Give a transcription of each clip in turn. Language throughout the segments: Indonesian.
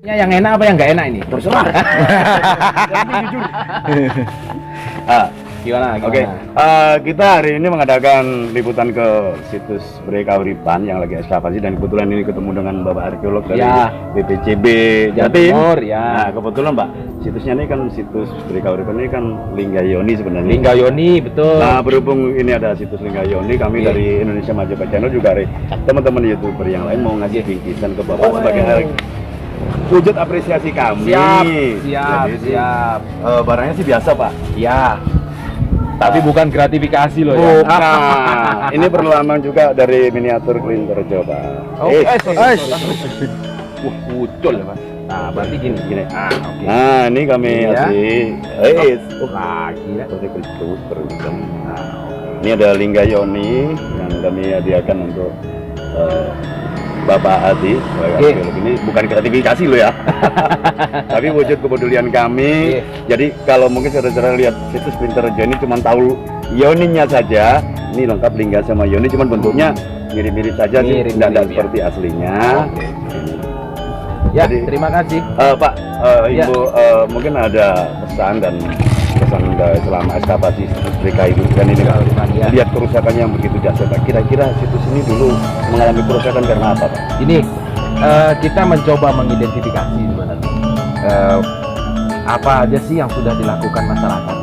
Yang enak apa yang nggak enak ini? Terserah. Yang jujur. Gimana? Oke, kita hari ini mengadakan liputan ke situs Bere Kahuripan yang lagi ekskavasi, dan kebetulan ini ketemu dengan Bapak arkeolog dari BPCB Jatim. Ya. Nah, kebetulan Pak, situsnya ini kan situs Bere Kahuripan ini kan Linggayoni sebenarnya. Linggayoni, betul. Nah, berhubung ini ada situs Linggayoni, kami dari Indonesia Majapahit Channel juga hari teman-teman YouTuber yang lain mau ngasih bingkisan ke Bapak sebagai wujud apresiasi kami. Siap. Barangnya sih biasa Pak. Ya. Tapi bukan gratifikasi loh ya. Nah, ini perluaman juga dari miniatur Klinter Jawa. Ucul ya Mas. Nah, berarti gini. Oke. Nah, ini kami kasih. Gila. Ini ada Linggayoni yang kami hadiahkan untuk Bapak Adi. Ini bukan gratifikasi loh ya. Tapi wujud kepedulian kami. Jadi kalau mungkin saudara-saudara lihat situs Klinter Jawa ini cuma tahu Yoninya saja. Ini lengkap Lingga sama Yoni, cuman bentuknya mirip-mirip saja sih, tidak seperti aslinya. Ya, jadi, terima kasih Pak, Ibu, mungkin ada pesan selama ekskavasi situs Bere Kahuripan ini lihat kerusakannya yang begitu dahsyat. Kira-kira situs ini dulu mengalami kerusakan karena apa Pak? Ini kita mencoba mengidentifikasi sebenarnya apa aja sih yang sudah dilakukan masyarakat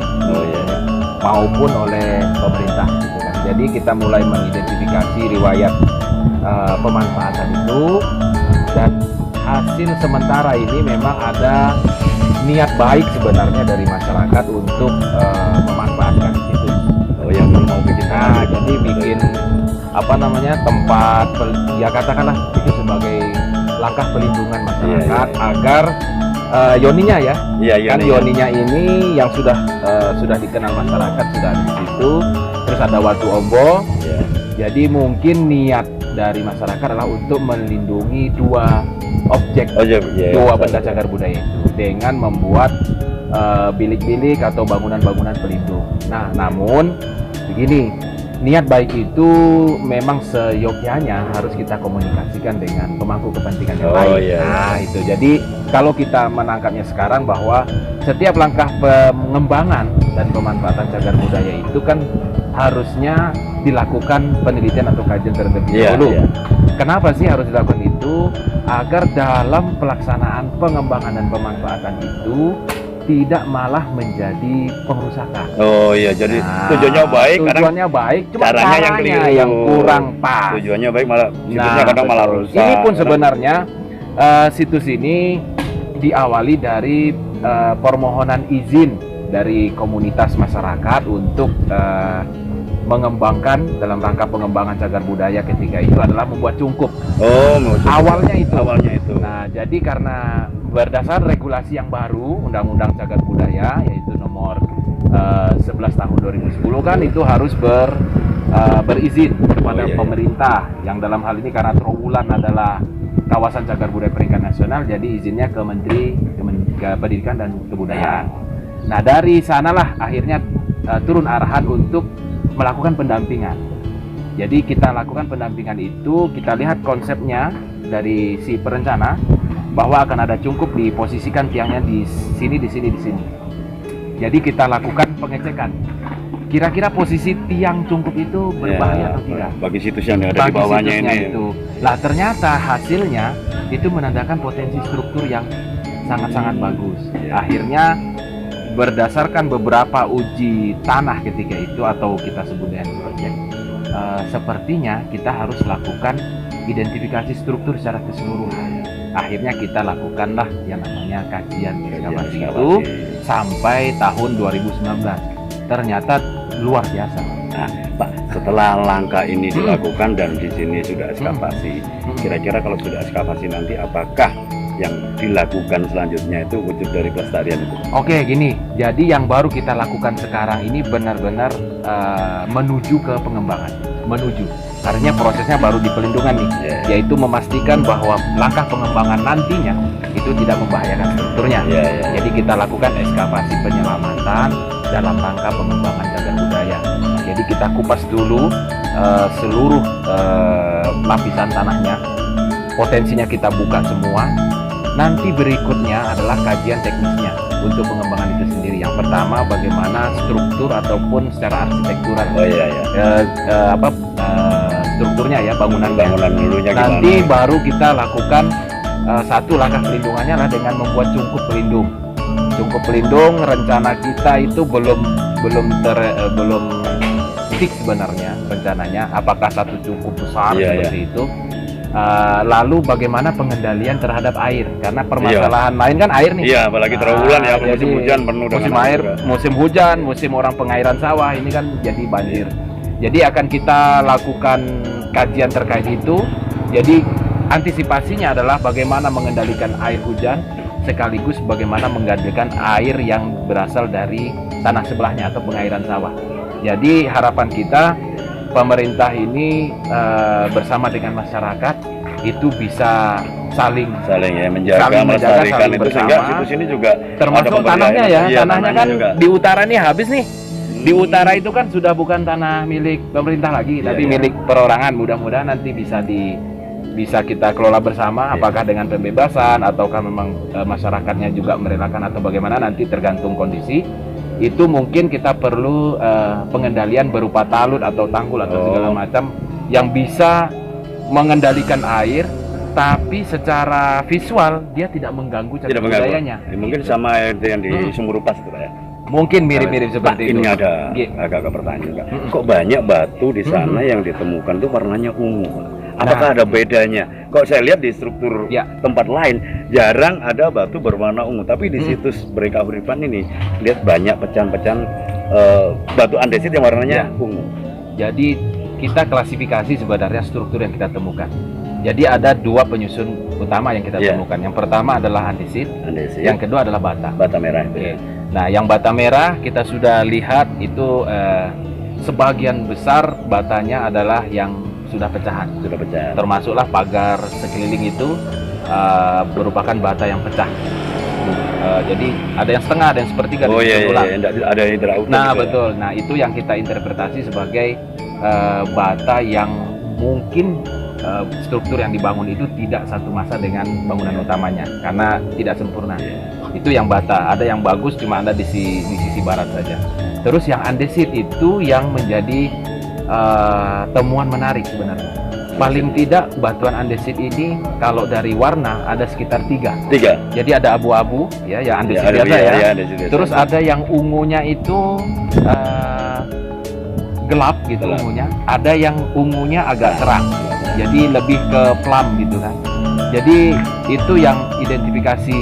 maupun oleh pemerintah gitu kan. Jadi kita mulai mengidentifikasi riwayat pemanfaatan itu, dan hasil sementara ini memang ada niat baik sebenarnya dari masyarakat untuk memanfaatkan situ. Yang mau bikin jadi bikin tempat ya katakanlah itu sebagai langkah pelindungan masyarakat agar Yoninya kan Yoninya ini yang sudah dikenal masyarakat sudah di situ, terus ada Watu Ombo. Jadi mungkin niat dari masyarakat adalah untuk melindungi dua objek, dua benda cagar budaya itu dengan membuat bilik-bilik atau bangunan-bangunan pelindung. Nah, namun begini, niat baik itu memang seyogyanya harus kita komunikasikan dengan pemangku kepentingan yang lain. Nah, itu. Jadi kalau kita menangkapnya sekarang bahwa setiap langkah pengembangan dan pemanfaatan cagar budaya itu kan harusnya dilakukan penelitian atau kajian terlebih dahulu. Kenapa sih harus dilakukan itu? Agar dalam pelaksanaan pengembangan dan pemanfaatan itu tidak malah menjadi pengrusakan. Jadi tujuannya baik, tujuannya baik, cuma caranya yang kurang pas. Tujuannya baik malah situsnya kadang malah rusak. Ini pun sebenarnya situs ini diawali dari permohonan izin dari komunitas masyarakat untuk mengembangkan dalam rangka pengembangan cagar budaya ketika itu adalah membuat cungkup. Awalnya itu. Nah, jadi karena berdasar regulasi yang baru Undang-Undang Cagar Budaya yaitu nomor 11 tahun 2010 kan itu harus berizin kepada pemerintah, yang dalam hal ini karena Trowulan adalah kawasan cagar budaya peringkat nasional, jadi izinnya ke Menteri Pendidikan dan Kebudayaan. Nah, dari sanalah akhirnya turun arahan untuk melakukan pendampingan. Jadi kita lakukan pendampingan itu, kita lihat konsepnya dari si perencana bahwa akan ada cungkup diposisikan tiangnya di sini. Jadi kita lakukan pengecekan. Kira-kira posisi tiang cungkup itu berbahaya atau tidak? Bagi situs yang ada di bawahnya ini. Lah ternyata hasilnya itu menandakan potensi struktur yang sangat-sangat bagus. Akhirnya berdasarkan beberapa uji tanah ketika itu atau kita sebut dengan proyek, sepertinya kita harus lakukan identifikasi struktur secara keseluruhan. Akhirnya kita lakukanlah yang namanya kajian ekskavasi itu sampai tahun 2019. Ternyata luar biasa. Nah, Pak, setelah langkah ini dilakukan dan di sini sudah ekskavasi, kira-kira kalau sudah ekskavasi nanti apakah yang dilakukan selanjutnya itu wujud dari pelestarian itu? Oke, gini. Jadi yang baru kita lakukan sekarang ini benar-benar menuju ke pengembangan. Artinya prosesnya baru di pelindungan nih, yaitu memastikan bahwa langkah pengembangan nantinya itu tidak membahayakan strukturnya. Jadi kita lakukan ekskavasi penyelamatan dalam rangka pengembangan cagar budaya. Jadi kita kupas dulu seluruh lapisan tanahnya, potensinya kita buka semua. Nanti berikutnya adalah kajian teknisnya untuk pengembangan itu sendiri. Yang pertama bagaimana struktur ataupun secara arsitektural. Strukturnya ya, bangunan dulunya. Nanti baru kita lakukan satu langkah pelindungannya adalah dengan membuat cungkup pelindung. Cungkup pelindung rencana kita itu belum fix sebenarnya rencananya. Apakah satu cungkup besar seperti itu? Lalu bagaimana pengendalian terhadap air, karena permasalahan lain kan air nih. Iya, apalagi terlalu bulan ya, musim hujan penuh dengan musim air, musim hujan, musim orang pengairan sawah ini kan jadi banjir. Jadi akan kita lakukan kajian terkait itu. Jadi antisipasinya adalah bagaimana mengendalikan air hujan sekaligus bagaimana mengendalikan air yang berasal dari tanah sebelahnya atau pengairan sawah. Jadi harapan kita pemerintah ini bersama dengan masyarakat itu bisa saling ya menjaga melestarikan itu, sehingga situs ini juga termasuk tanahnya ya. Tanahnya kan juga di utara nih habis nih. Di utara itu kan sudah bukan tanah milik pemerintah lagi, tapi milik perorangan. Mudah-mudahan nanti bisa kita kelola bersama, apakah dengan pembebasan ataukah memang masyarakatnya juga merelakan atau bagaimana, nanti tergantung kondisi. Itu mungkin kita perlu pengendalian berupa talut atau tanggul atau segala macam yang bisa mengendalikan air, tapi secara visual dia tidak mengganggu cagar budayanya. Mungkin sama yang di Sumberupas itu ya. Mungkin mirip-mirip seperti itu. Ini ada agak pertanyaan Pak. Kok banyak batu di sana yang ditemukan tuh warnanya ungu? Apakah ada bedanya? Kok saya lihat di struktur tempat lain jarang ada batu berwarna ungu, tapi di situs Berikahuripan ini lihat banyak pecahan-pecahan batu andesit yang warnanya ungu. Jadi kita klasifikasi sebenarnya struktur yang kita temukan. Jadi ada dua penyusun utama yang kita temukan. Yang pertama adalah andesit, yang kedua adalah bata merah. Nah, yang bata merah kita sudah lihat itu sebagian besar batanya adalah yang sudah pecahan. Termasuklah pagar sekeliling itu merupakan bata yang pecah. Jadi ada yang setengah, ada yang sepertiga. Ada yang terautan. Nah, betul. Nah, itu yang kita interpretasi sebagai bata yang mungkin struktur yang dibangun itu tidak satu masa dengan bangunan utamanya karena tidak sempurna. Itu yang bata. Ada yang bagus cuma ada di sisi barat saja. Terus yang andesit itu yang menjadi temuan menarik sebenarnya. Paling tidak batuan andesit ini kalau dari warna ada sekitar tiga. Jadi ada abu-abu ya andesit biasa ya. Terus ada yang ungunya itu gelap gitu ungunya. Ada yang ungunya agak terang. Jadi lebih ke plum gitu kan. Jadi itu yang identifikasi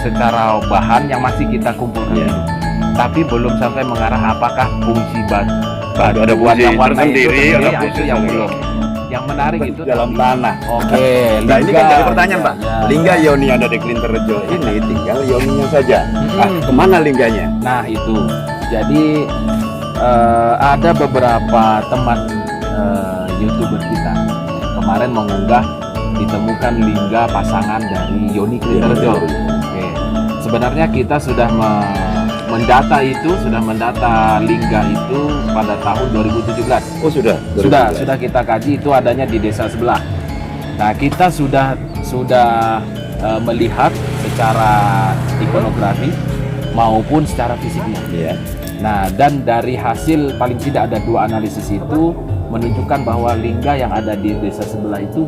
secara bahan yang masih kita kumpulkan. Tapi belum sampai mengarah apakah fungsi batu ada warna sendiri itu yang belum. Yang menarik itu dalam tanah. Oke. Nah, ini kan jadi pertanyaan Pak. Lingga Yoni ada di Klinterrejo ini tinggal Yoninya saja. Kemana lingganya? Nah itu. Jadi ada beberapa teman YouTuber kita kemarin mengunggah ditemukan lingga pasangan dari Yoni Klinterrejo. Oke. Sebenarnya kita sudah mendata lingga itu pada tahun 2017. Oh sudah kita kaji, itu adanya di desa sebelah. Nah kita sudah melihat secara ikonografi maupun secara fisiknya. Nah dan dari hasil paling tidak ada 2 analisis itu menunjukkan bahwa lingga yang ada di desa sebelah itu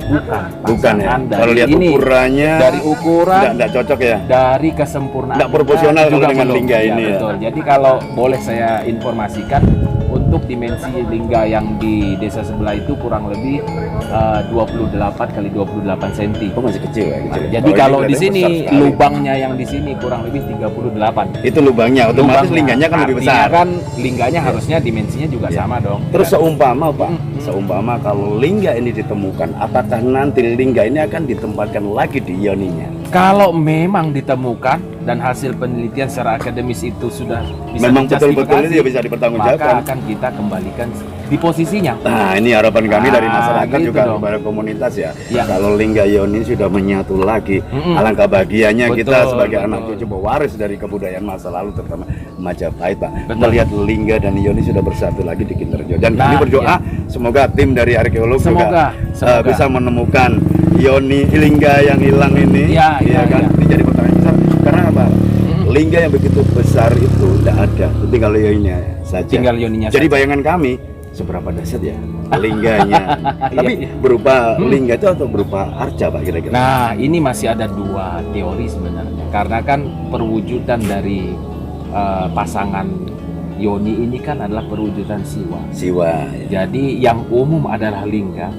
bukan ya. Dari kalau lihat ini, ukurannya, dari ukuran tidak cocok ya. Dari kesempurnaan tidak proporsional juga dengan lingga ini ya. Betul. Jadi kalau boleh saya informasikan, untuk dimensi lingga yang di desa sebelah itu kurang lebih 28 kali 28 cm. Oh masih kecil ya. Jadi kalau di sini lubangnya yang di sini kurang lebih 38. Itu lubangnya, otomatis lingganya kan lebih besar. Kan lingganya harusnya dimensinya juga sama dong. Terus seumpama Pak, seumpama kalau lingga ini ditemukan, apakah nanti lingga ini akan ditempatkan lagi di Yoninya? Kalau memang ditemukan dan hasil penelitian secara akademis itu sudah bisa memang betul-betul dijustifikasi, ini bisa maka dipertanggungjawabkan. akan kita kembalikan di posisinya. Nah, ini harapan kami dari masyarakat gitu juga dong. kepada komunitas ya. Ya. Kalau Lingga Yoni sudah menyatu lagi, alangkah bahagianya kita Betul, sebagai betul. anak cucu pewaris dari kebudayaan masa lalu terutama Majapahit, Pak. Betul. Melihat Lingga dan Yoni sudah bersatu lagi di Kinterjo. Dan Nah, kami berdoa ya. semoga tim dari arkeolog juga Semoga. bisa menemukan Yoni Lingga yang hilang ini. Ya, ya, kan? ya. Ini jadi pertanyaan besar. Karena apa? Lingga yang begitu besar itu tidak ada, tinggal Yoninya saja. Tinggal Yoninya Jadi saja. bayangan kami seberapa dahsyat ya lingganya. Tapi Iya. berupa lingga itu atau berupa arca, Pak, kira-kira? Nah, ini masih ada dua teori sebenarnya. Karena kan perwujudan dari pasangan Yoni ini kan adalah perwujudan Siwa. Siwa. Ya. Jadi yang umum adalah lingga,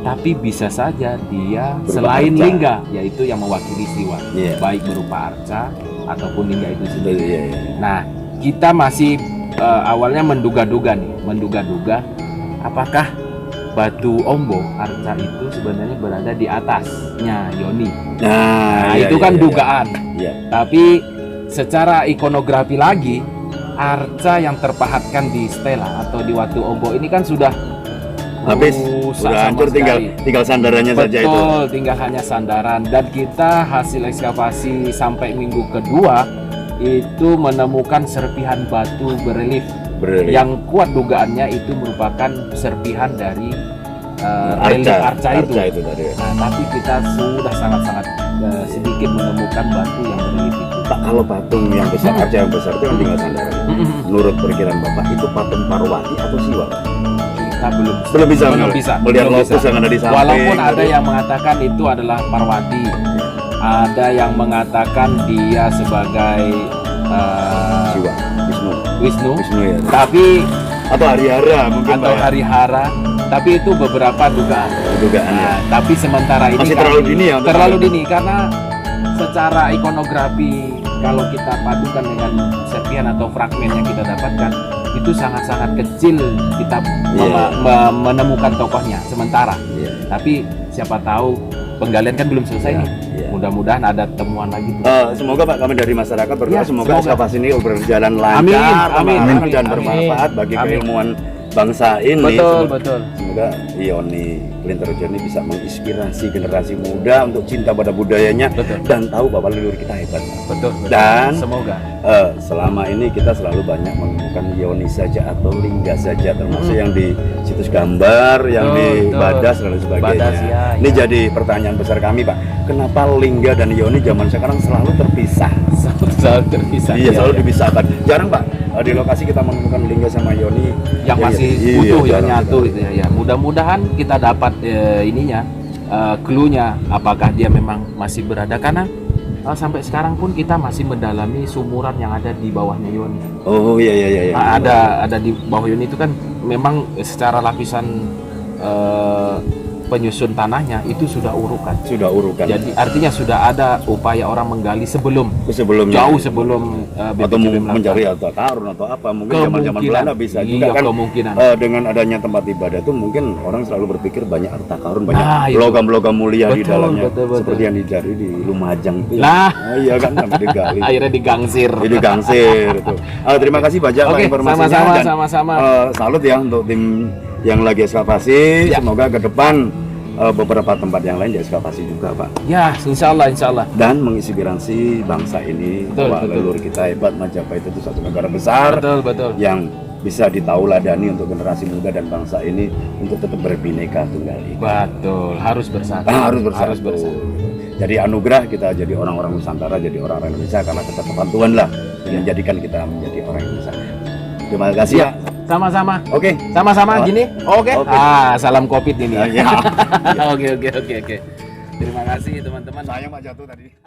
tapi bisa saja dia Berupa selain arca. lingga, yaitu yang mewakili Siwa, Iya. baik berupa arca ataupun lingga itu Betul, sendiri. iya, iya. Nah, kita masih awalnya menduga-duga, apakah batu ombo arca itu sebenarnya berada di atasnya Yoni. Nah, iya, itu iya, kan iya. dugaan. Iya. Tapi secara ikonografi lagi, arca yang terpahatkan di stela atau di watu ombo ini kan sudah Habis, rusak udah sama hancur, sekali. tinggal sandarannya saja itu. Betul, tinggal hanya sandaran. Dan kita hasil ekskavasi sampai minggu kedua itu menemukan serpihan batu berelief Berelief. yang kuat dugaannya itu merupakan serpihan dari relief arca itu. itu tadi. Nah, tapi kita sudah sangat-sangat sedikit menemukan batu yang berelief itu. Pak, kalau patung yang besar, arca yang besar itu kan tinggal sandaran. Menurut perkiraan Bapak, itu patung Parwati atau Siwa, Pak? Kita belum Bisa melihat belum lotus yang ada di samping. Walaupun ada gitu. yang mengatakan itu adalah Parwati, ada yang mengatakan dia sebagai Siwa, Wisnu, ya. tapi Atau Harihara mungkin, atau Pak, ya? Harihara, tapi itu beberapa dugaan. Dugaan ya. Nah, tapi sementara ini Masih terlalu dini ya untuk terlalu dini karena secara ikonografi kalau kita padukan dengan serpihan atau fragmen yang kita dapatkan itu sangat-sangat kecil kita menemukan tokohnya sementara. Iya. Tapi siapa tahu penggalian kan belum selesai nih. Iya. Mudah-mudahan ada temuan lagi. Semoga Pak, kami dari masyarakat berdoa Ya, semoga semoga. ekskavasi ini berjalan lancar, Amin, amin, dan amin. bermanfaat bagi Amin. keilmuan bangsa ini. Betul. Semoga Yoni Kinterjo ini bisa menginspirasi generasi muda untuk cinta pada budayanya. Betul. Dan tahu bahwa leluhur kita hebat, Pak. Betul. Dan semoga. Selama ini kita selalu banyak menemukan Yoni saja atau lingga saja, termasuk yang di situs gambar, yang di Betul. Badas dan lain sebagainya. Badas, ya, Ini ya. jadi pertanyaan besar kami, Pak. Kenapa lingga dan Yoni zaman sekarang selalu terpisah? Selalu terpisah. Iya, selalu dipisahkan. Jarang, Pak, di lokasi kita menemukan lingga sama Yoni yang ya, masih iya, utuh ya, jarang nyatu sekali. gitu ya. Mudah-mudahan kita dapat ininya, clue-nya apakah dia memang masih berada karena sampai sekarang pun kita masih mendalami sumuran yang ada di bawahnya Yoni. Oh iya. Nah, ada di bawah Yoni itu kan memang secara lapisan penyusun tanahnya itu sudah urukan. Sudah urukan. Jadi artinya sudah ada upaya orang menggali sebelumnya jauh sebelum atau BPJB melakukan. mencari harta karun atau apa, mungkin zaman-zaman Belanda bisa juga kan. Kemungkinan. Dengan adanya tempat ibadah itu mungkin orang selalu berpikir banyak harta karun, banyak Nah, itu. logam-logam mulia di Betul, dalamnya, betul. seperti yang dicari di Lumajang itu. Nah. Iya kan, sampai digali. Akhirnya digangsir. Itu gangsir itu. Terima kasih banyak Pak Oke, informasinya, dan sama-sama. salut ya untuk tim yang lagi ekskavasi. Ya. Semoga ke depan beberapa tempat yang lain diekskavasi juga, Pak. Ya, insya Allah. Dan menginspirasi bangsa ini bahwa Betul. leluhur kita hebat. Majapahit itu satu negara besar Betul. yang bisa ditauladani untuk generasi muda dan bangsa ini untuk tetap berbineka tunggal ika. Betul, harus bersatu. Harus bersatu. Jadi anugerah kita jadi orang-orang Nusantara, jadi orang-orang Indonesia karena ketetapan Tuhan lah yang menjadikan kita menjadi orang Indonesia. Terima kasih ya. Sama-sama. Oke. Sama-sama gini. Oke. Oke. Salam Covid ini. Ya. Oke. Terima kasih teman-teman. Sayang Pak jatuh tadi.